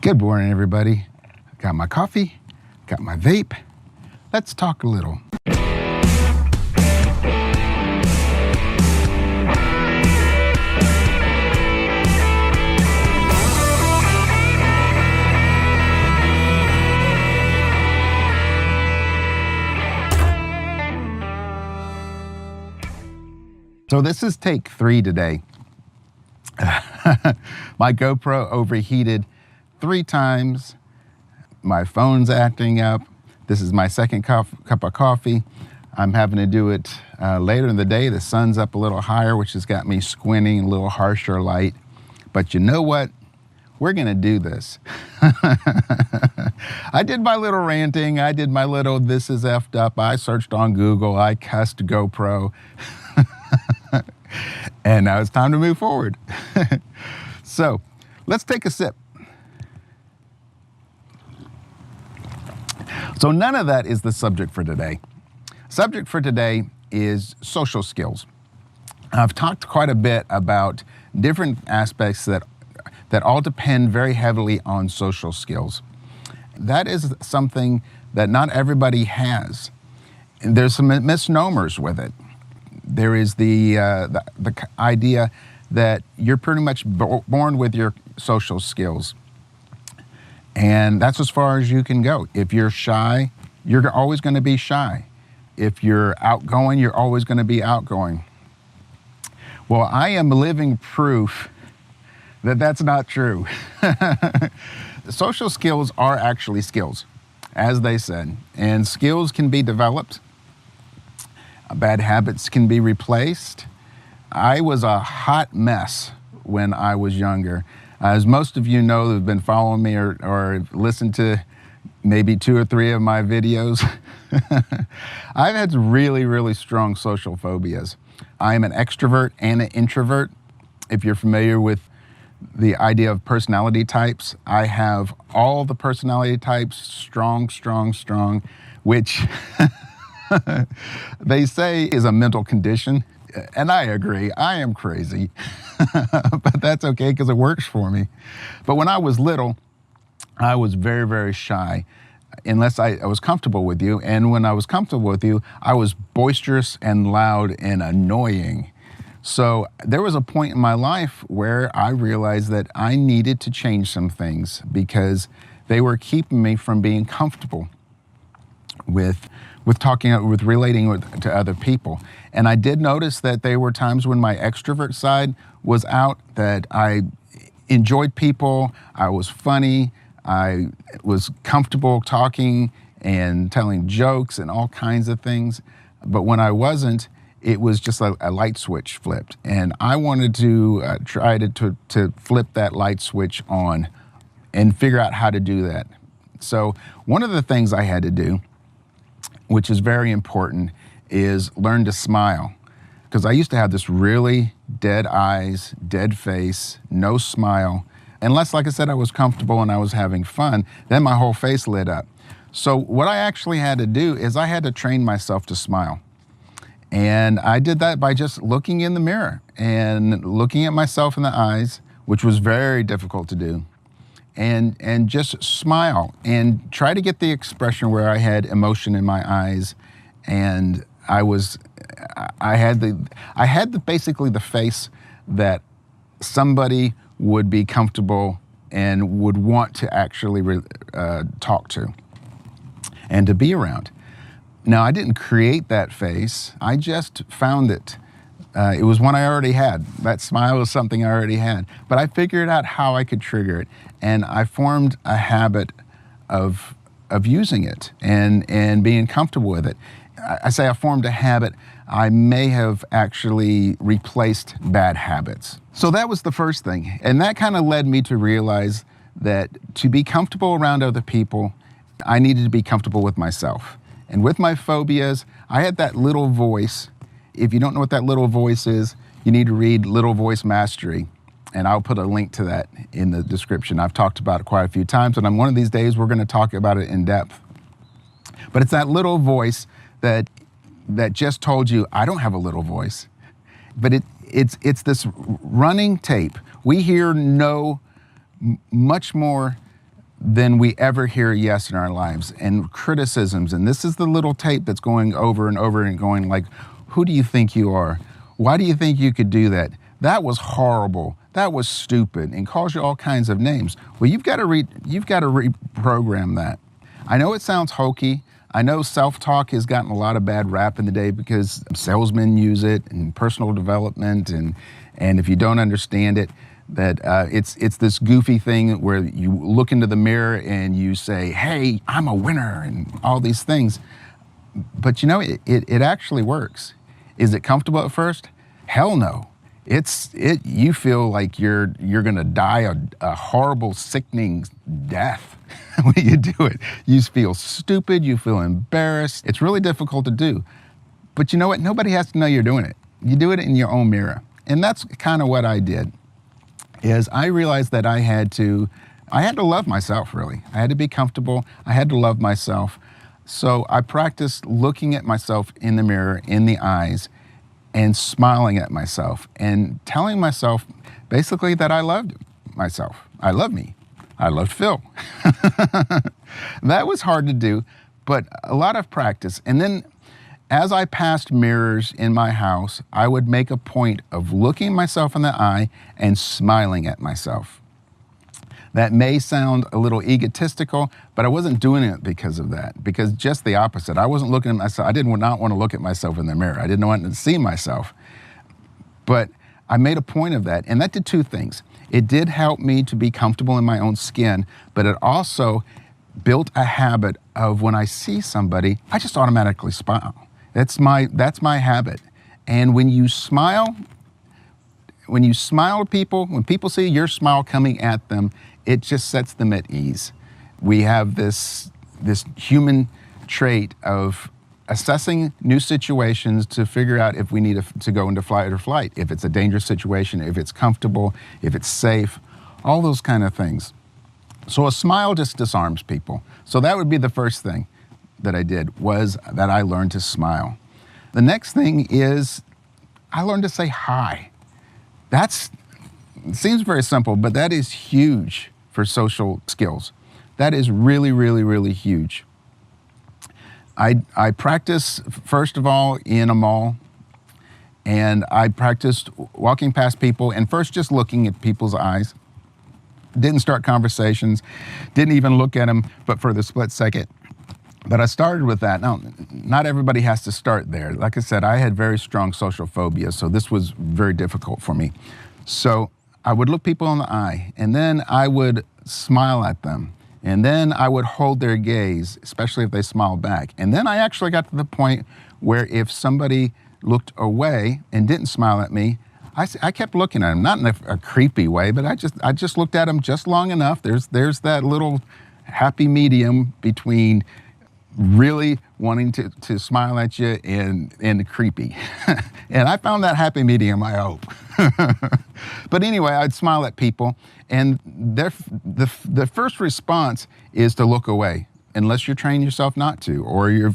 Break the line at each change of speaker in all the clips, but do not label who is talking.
Good morning, everybody. Got my coffee, got my vape. Let's talk a little. So this is take 3 today. My GoPro overheated 3 times. My phone's acting up. This is my second cup of coffee. I'm having to do it later in the day. The sun's up a little higher, which has got me squinting, a little harsher light. But you know what? We're gonna do this. I did my little ranting. I did my little this is effed up. I searched on Google. I cussed GoPro. And now it's time to move forward. So let's take a sip. So none of that is the subject for today. Subject for today is social skills. I've talked quite a bit about different aspects that all depend very heavily on social skills. That is something that not everybody has. There's some misnomers with it. There is the idea that you're pretty much born with your social skills. And that's as far as you can go. If you're shy, you're always going to be shy. If you're outgoing, you're always going to be outgoing. Well, I am living proof that that's not true. Social skills are actually skills, as they said. And skills can be developed. Bad habits can be replaced. I was a hot mess when I was younger. As most of you know who've been following me or listened to maybe 2 or 3 of my videos, I've had really, really strong social phobias. I am an extrovert and an introvert. If you're familiar with the idea of personality types, I have all the personality types, strong, which they say is a mental condition. And I agree, I am crazy, but that's okay because it works for me. But when I was little, I was very, very shy unless I was comfortable with you. And when I was comfortable with you, I was boisterous and loud and annoying. So there was a point in my life where I realized that I needed to change some things because they were keeping me from being comfortable with relating to other people. And I did notice that there were times when my extrovert side was out, that I enjoyed people, I was funny, I was comfortable talking and telling jokes and all kinds of things. But when I wasn't, it was just a light switch flipped. And I wanted to try to flip that light switch on and figure out how to do that. So one of the things I had to do, which is very important, is learn to smile. Because I used to have this really dead eyes, dead face, no smile. Unless, like I said, I was comfortable and I was having fun, then my whole face lit up. So what I actually had to do is I had to train myself to smile. And I did that by just looking in the mirror and looking at myself in the eyes, which was very difficult to do. And just smile and try to get the expression where I had emotion in my eyes, and I had basically the face that somebody would be comfortable and would want to actually talk to and to be around. Now, I didn't create that face, I just found it. It was one I already had. That smile was something I already had. But I figured out how I could trigger it. And I formed a habit of using it and being comfortable with it. I say I formed a habit. I may have actually replaced bad habits. So that was the first thing. And that kind of led me to realize that to be comfortable around other people, I needed to be comfortable with myself. And with my phobias, I had that little voice. If you don't know what that little voice is, you need to read Little Voice Mastery. And I'll put a link to that in the description. I've talked about it quite a few times, and on one of these days, we're going to talk about it in depth. But it's that little voice that just told you, I don't have a little voice. But it's this running tape. We hear much more than we ever hear yes in our lives, and criticisms. And this is the little tape that's going over and over and going like, who do you think you are? Why do you think you could do that? That was horrible. That was stupid, and calls you all kinds of names. Well, you've got to reprogram that. I know it sounds hokey. I know self-talk has gotten a lot of bad rap in the day because salesmen use it and personal development, and if you don't understand it, that it's this goofy thing where you look into the mirror and you say, hey, I'm a winner, and all these things. But you know, it actually works. Is it comfortable at first? Hell no. You feel like you're gonna die a horrible, sickening death when you do it. You feel stupid, you feel embarrassed. It's really difficult to do. But you know what? Nobody has to know you're doing it. You do it in your own mirror. And that's kind of what I did, is I realized that I had to love myself, really. I had to be comfortable. I had to love myself. So I practiced looking at myself in the mirror, in the eyes, and smiling at myself and telling myself basically that I loved myself. I love me. I loved Phil. That was hard to do, but a lot of practice. And then as I passed mirrors in my house, I would make a point of looking myself in the eye and smiling at myself. That may sound a little egotistical, but I wasn't doing it because of that, because just the opposite. I wasn't looking at myself. I did not want to look at myself in the mirror. I didn't want to see myself. But I made a point of that, and that did two things. It did help me to be comfortable in my own skin, but it also built a habit of when I see somebody, I just automatically smile. That's my habit. And when you smile to people, when people see your smile coming at them, it just sets them at ease. We have this human trait of assessing new situations to figure out if we need to go into fight or flight, if it's a dangerous situation, if it's comfortable, if it's safe, all those kind of things. So a smile just disarms people. So that would be the first thing that I did, was that I learned to smile. The next thing is I learned to say hi. It seems very simple, but that is huge for social skills. That is really, really, really huge. I practice, first of all, in a mall, and I practiced walking past people and first just looking at people's eyes. Didn't start conversations, didn't even look at them, but for the split second. But I started with that. Now, not everybody has to start there. Like I said, I had very strong social phobia, so this was very difficult for me. So I would look people in the eye, and then I would smile at them. And then I would hold their gaze, especially if they smiled back. And then I actually got to the point where if somebody looked away and didn't smile at me, I kept looking at them, not in a creepy way, but I just looked at them just long enough. There's that little happy medium between really wanting to smile at you and creepy. And I found that happy medium, I hope. But anyway, I'd smile at people, and the first response is to look away, unless you're training yourself not to, or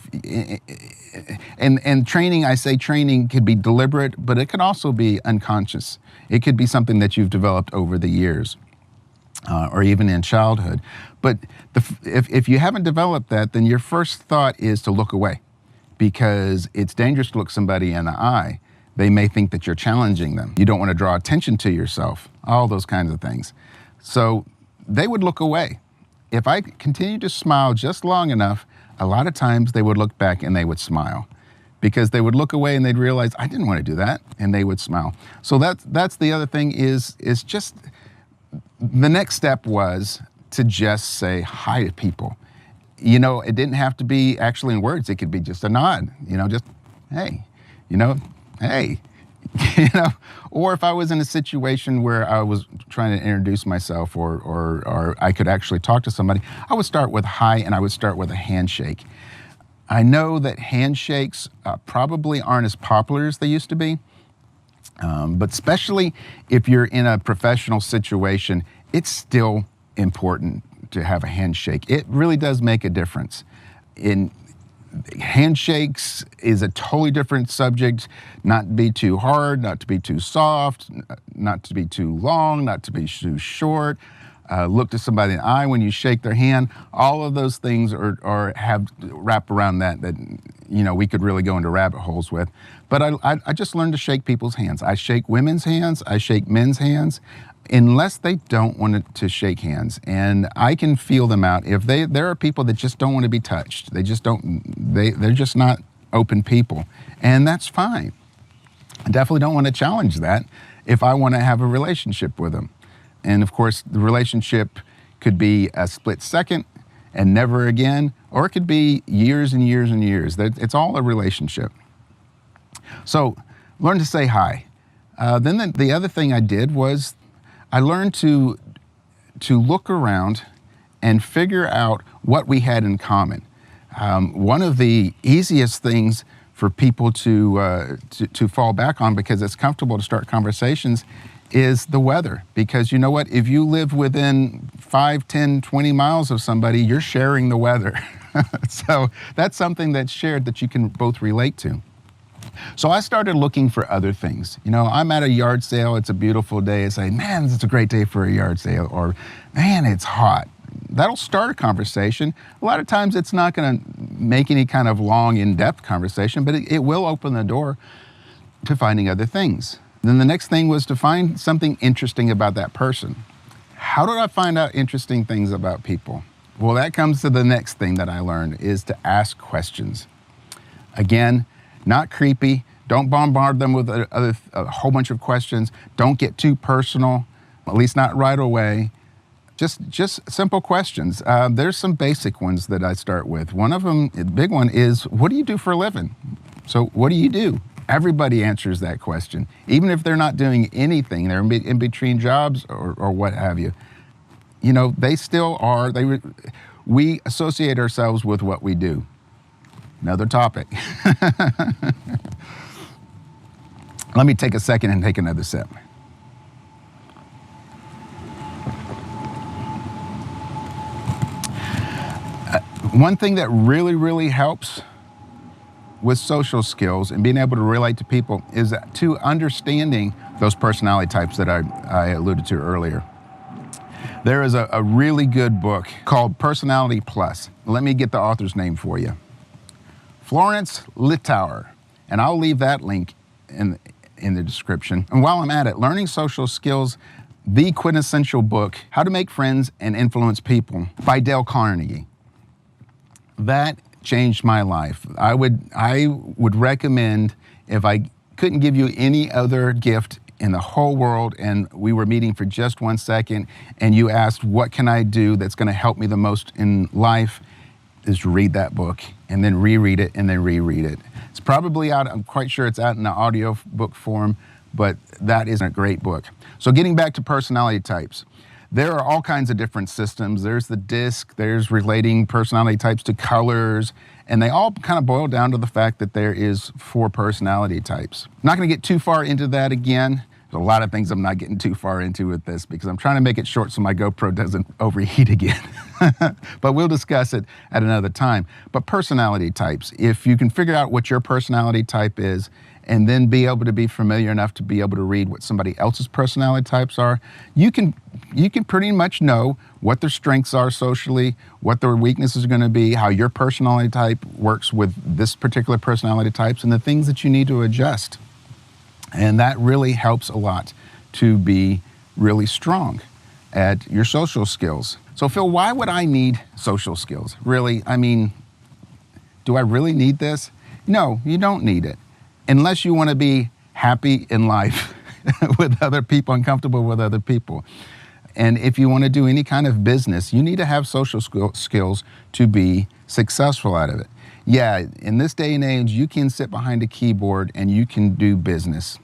and training, I say training could be deliberate, but it could also be unconscious. It could be something that you've developed over the years. Or even in childhood. But if you haven't developed that, then your first thought is to look away, because it's dangerous to look somebody in the eye. They may think that you're challenging them. You don't want to draw attention to yourself, all those kinds of things. So they would look away. If I continued to smile just long enough, a lot of times they would look back and they would smile, because they would look away and they'd realize, I didn't want to do that, and they would smile. So that's the other thing is just, the next step was to just say hi to people. You know, it didn't have to be actually in words. It could be just a nod, just, hey, hey, or if I was in a situation where I was trying to introduce myself or I could actually talk to somebody, I would start with hi, and I would start with a handshake. I know that handshakes probably aren't as popular as they used to be. But especially if you're in a professional situation, it's still important to have a handshake. It really does make a difference. Handshakes is a totally different subject, not to be too hard, not to be too soft, not to be too long, not to be too short. look to somebody in the eye when you shake their hand. All of those things have wrap around that we could really go into rabbit holes with. But I just learned to shake people's hands. I shake women's hands, I shake men's hands, unless they don't want to shake hands. And I can feel them out. If there are people that just don't want to be touched. They're just not open people. And that's fine. I definitely don't want to challenge that if I want to have a relationship with them. And of course, the relationship could be a split second and never again, or it could be years and years and years. It's all a relationship. So learn to say hi. Then the other thing I did was I learned to look around and figure out what we had in common. One of the easiest things for people to fall back on, because it's comfortable to start conversations, is the weather. Because you know what? If you live within 5, 10, 20 miles of somebody, you're sharing the weather. So that's something that's shared that you can both relate to. So I started looking for other things. I'm at a yard sale, it's a beautiful day. I say, man, it's a great day for a yard sale. Or, man, it's hot. That'll start a conversation. A lot of times it's not going to make any kind of long, in-depth conversation, but it will open the door to finding other things. Then the next thing was to find something interesting about that person. How did I find out interesting things about people? Well, that comes to the next thing that I learned, is to ask questions. Again, not creepy. Don't bombard them with a whole bunch of questions. Don't get too personal, at least not right away. Just simple questions. There's some basic ones that I start with. One of them, the big one, is, what do you do for a living? So what do you do? Everybody answers that question. Even if they're not doing anything, they're in between jobs or what have you. They still are. We associate ourselves with what we do. Another topic. Let me take a second and take another sip. One thing that really, really helps with social skills and being able to relate to people is to understanding those personality types that I alluded to earlier. There is a really good book called Personality Plus. Let me get the author's name for you. Florence Littauer, and I'll leave that link in the description. And while I'm at it, Learning Social Skills, the quintessential book, How to Make Friends and Influence People by Dale Carnegie. That changed my life. I would recommend, if I couldn't give you any other gift in the whole world and we were meeting for just 1 second and you asked, what can I do that's going to help me the most in life, is to read that book and then reread it and then reread it. It's probably out, I'm quite sure it's out in the audio book form, but that is a great book. So getting back to personality types, there are all kinds of different systems. There's the DISC, there's relating personality types to colors, and they all kind of boil down to the fact that there is 4 personality types. I'm not gonna get too far into that again. There's a lot of things I'm not getting too far into with this because I'm trying to make it short so my GoPro doesn't overheat again. But we'll discuss it at another time. But personality types, if you can figure out what your personality type is and then be able to be familiar enough to be able to read what somebody else's personality types are, you can pretty much know what their strengths are socially, what their weaknesses are gonna be, how your personality type works with this particular personality types, and the things that you need to adjust. And that really helps a lot to be really strong at your social skills. So Phil, why would I need social skills? Really, I mean, do I really need this? No, you don't need it. Unless you want to be happy in life with other people and comfortable with other people. And if you want to do any kind of business, you need to have social skills to be successful out of it. Yeah, in this day and age, you can sit behind a keyboard and you can do business.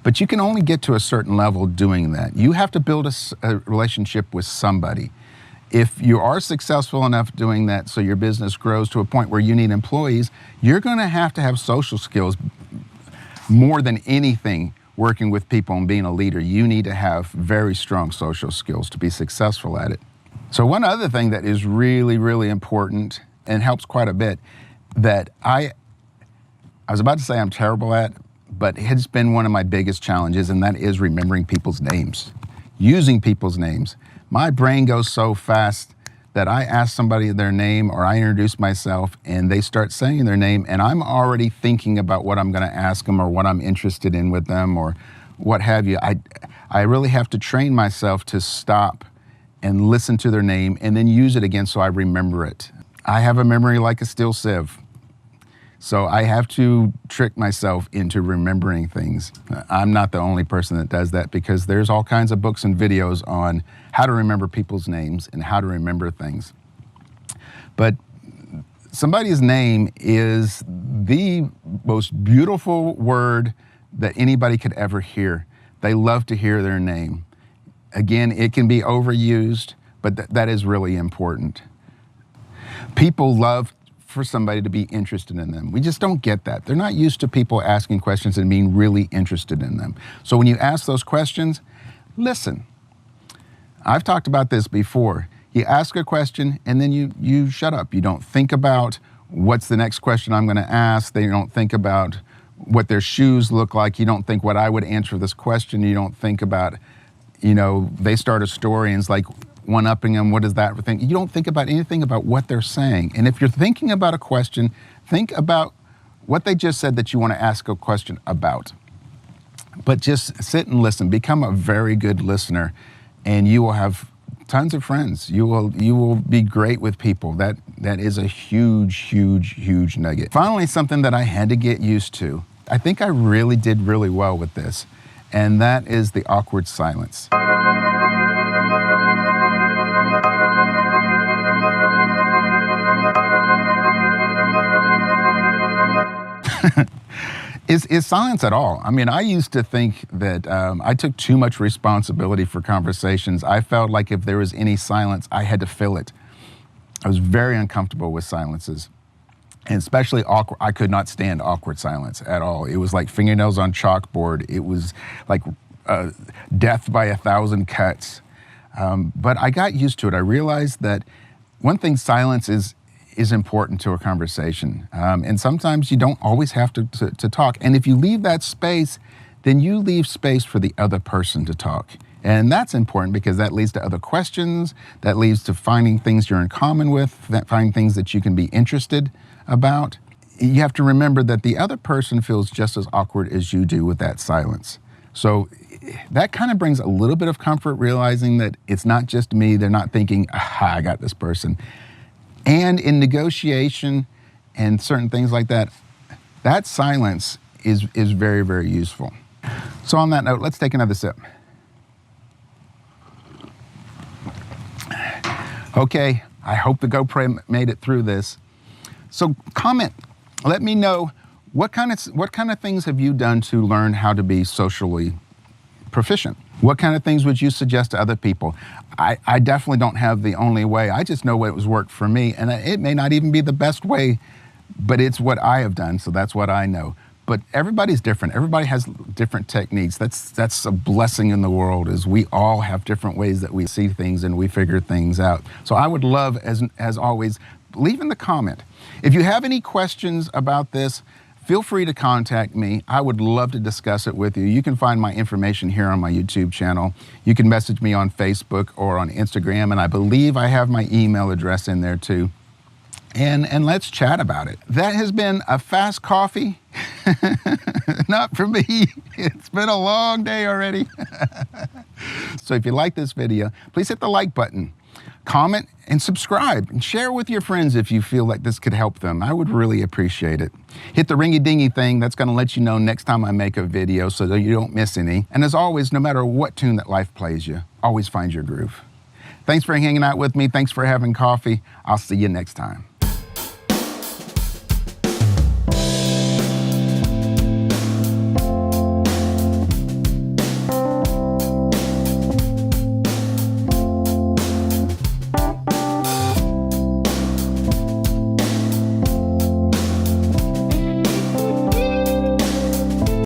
But you can only get to a certain level doing that. You have to build a relationship with somebody. If you are successful enough doing that so your business grows to a point where you need employees, you're going to have social skills more than anything. Working with people and being a leader, you need to have very strong social skills to be successful at it. So one other thing that is really, really important and helps quite a bit that I was about to say I'm terrible at, but it's been one of my biggest challenges, and that is remembering people's names. using people's names. My brain goes so fast that I ask somebody their name or I introduce myself and they start saying their name and I'm already thinking about what I'm going to ask them or what I'm interested in with them or what have you. I really have to train myself to stop and listen to their name and then use it again so I remember it. I have a memory like a steel sieve. So I have to trick myself into remembering things. I'm not the only person that does that because there's all kinds of books and videos on how to remember people's names and how to remember things. But somebody's name is the most beautiful word that anybody could ever hear. They love to hear their name. Again, it can be overused, but that is really important. People love for somebody to be interested in them. We just don't get that. They're not used to people asking questions and being really interested in them. So when you ask those questions, listen. I've talked about this before. You ask a question and then you shut up. You don't think about what's the next question I'm going to ask. They don't think about what their shoes look like. You don't think what I would answer this question. You don't think about, they start a story and it's like, one-upping them, what is that thing? You don't think about anything about what they're saying. And if you're thinking about a question, think about what they just said that you want to ask a question about. But just sit and listen. Become a very good listener, and you will have tons of friends. You will be great with people. That is a huge, huge, huge nugget. Finally, something that I had to get used to. I think I really did really well with this, and that is the awkward silence. Is silence at all. I mean, I used to think that I took too much responsibility for conversations. I felt like if there was any silence, I had to fill it. I was very uncomfortable with silences, and especially awkward. I could not stand awkward silence at all. It was like fingernails on chalkboard. It was like death by 1,000 cuts. But I got used to it. I realized that one thing, silence is important to a conversation. And sometimes you don't always have to talk. And if you leave that space, then you leave space for the other person to talk. And that's important because that leads to other questions, that leads to finding things you're in common with, finding things that you can be interested about. You have to remember that the other person feels just as awkward as you do with that silence. So that kind of brings a little bit of comfort, realizing that it's not just me. They're not thinking, aha, I got this person. And in negotiation and certain things like that, that silence is very, very useful. So on that note, let's take another sip. Okay, I hope the GoPro made it through this. So comment, let me know what kind of things have you done to learn how to be socially proficient? What kind of things would you suggest to other people? I definitely don't have the only way. I just know what was worked for me, and it may not even be the best way, but it's what I have done, so that's what I know. But everybody's different. Everybody has different techniques. That's a blessing in the world, is we all have different ways that we see things and we figure things out. So I would love, as always, leave in the comment. If you have any questions about this, feel free to contact me. I would love to discuss it with you. You can find my information here on my YouTube channel. You can message me on Facebook or on Instagram, and I believe I have my email address in there too. And let's chat about it. That has been a fast coffee. Not for me. It's been a long day already. So if you like this video, please hit the like button. Comment and subscribe and share with your friends if you feel like this could help them. I would really appreciate it. Hit the ringy dingy thing. That's going to let you know next time I make a video so that you don't miss any. And as always, no matter what tune that life plays you, always find your groove. Thanks for hanging out with me. Thanks for having coffee. I'll see you next time.